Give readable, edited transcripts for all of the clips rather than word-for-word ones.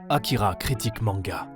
Akira critique manga.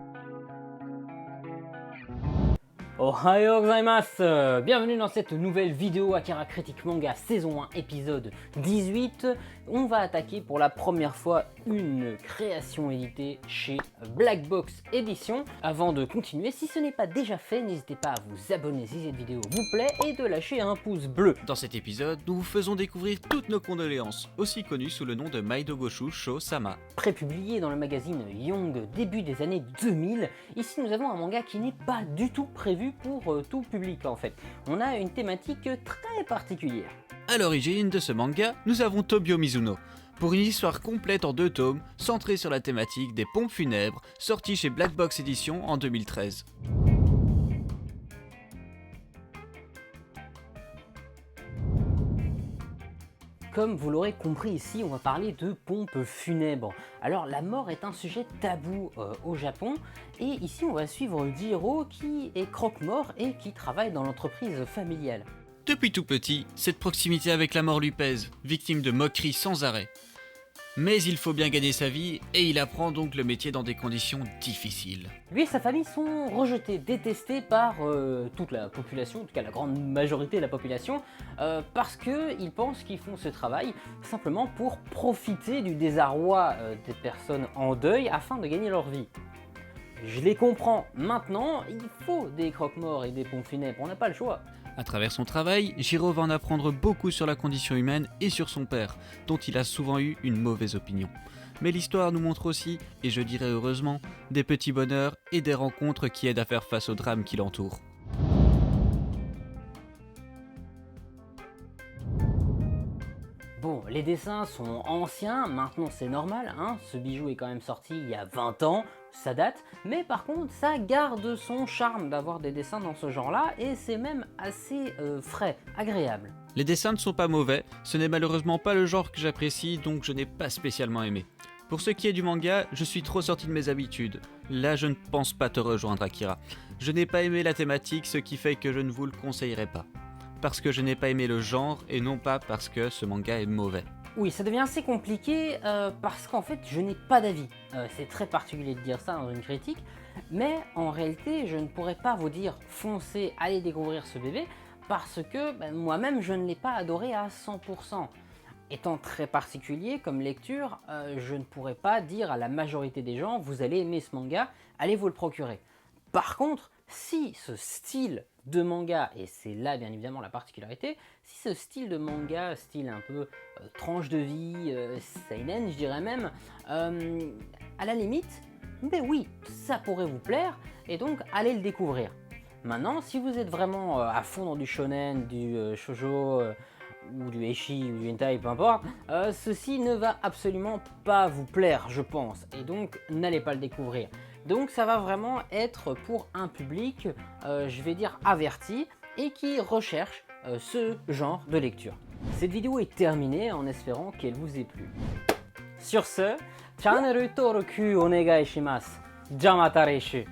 Ohayou gozaimasu! Bienvenue dans cette nouvelle vidéo Akira Critique Manga saison 1 épisode 18. On va attaquer pour la première fois une création éditée chez Black Box Edition. Avant de continuer, si ce n'est pas déjà fait, n'hésitez pas à vous abonner si cette vidéo vous plaît et de lâcher un pouce bleu. Dans cet épisode, nous vous faisons découvrir toutes nos condoléances, aussi connues sous le nom de Maidogoshu Sho-sama. Prépublié dans le magazine Young début des années 2000, ici nous avons un manga qui n'est pas du tout prévu pour tout public en fait. On a une thématique très particulière. À l'origine de ce manga, nous avons Tobio Mizuno, pour une histoire complète en 2 tomes, centrée sur la thématique des pompes funèbres, sortie chez Black Box Edition en 2013. Comme vous l'aurez compris ici, on va parler de pompes funèbres. Alors la mort est un sujet tabou au Japon et ici on va suivre Jiro qui est croque-mort et qui travaille dans l'entreprise familiale. Depuis tout petit, cette proximité avec la mort lui pèse, victime de moqueries sans arrêt. Mais il faut bien gagner sa vie et il apprend donc le métier dans des conditions difficiles. Lui et sa famille sont rejetés, détestés par toute la population, en tout cas la grande majorité de la population, parce qu'ils pensent qu'ils font ce travail simplement pour profiter du désarroi des personnes en deuil afin de gagner leur vie. Je les comprends, maintenant il faut des croque-morts et des pompes funèbres, on n'a pas le choix. À travers son travail, Jiro va en apprendre beaucoup sur la condition humaine et sur son père, dont il a souvent eu une mauvaise opinion. Mais l'histoire nous montre aussi, et je dirais heureusement, des petits bonheurs et des rencontres qui aident à faire face au drame qui l'entoure. Bon, les dessins sont anciens, maintenant c'est normal, hein, ce bijou est quand même sorti il y a 20 ans, ça date, mais par contre ça garde son charme d'avoir des dessins dans ce genre-là et c'est même assez frais, agréable. Les dessins ne sont pas mauvais, ce n'est malheureusement pas le genre que j'apprécie donc je n'ai pas spécialement aimé. Pour ce qui est du manga, je suis trop sorti de mes habitudes. Là je ne pense pas te rejoindre Akira. Je n'ai pas aimé la thématique, ce qui fait que je ne vous le conseillerais pas. Parce que je n'ai pas aimé le genre et non pas parce que ce manga est mauvais. Oui, ça devient assez compliqué parce qu'en fait je n'ai pas d'avis. C'est très particulier de dire ça dans une critique, mais en réalité je ne pourrais pas vous dire foncez, allez découvrir ce bébé parce que moi-même je ne l'ai pas adoré à 100%. Étant très particulier comme lecture, je ne pourrais pas dire à la majorité des gens vous allez aimer ce manga, allez vous le procurer. Par contre, si ce style de manga, et c'est là bien évidemment la particularité, si ce style de manga, style un peu tranche de vie, seinen je dirais même, à la limite, ben oui, ça pourrait vous plaire, et donc allez le découvrir. Maintenant, si vous êtes vraiment à fond dans du shonen, du shoujo, ou du eishi, ou du hentai, peu importe, ceci ne va absolument pas vous plaire, je pense, et donc n'allez pas le découvrir. Donc ça va vraiment être pour un public, je vais dire averti, et qui recherche ce genre de lecture. Cette vidéo est terminée en espérant qu'elle vous ait plu. Sur ce, channel登録お願いします。じゃあまた来週。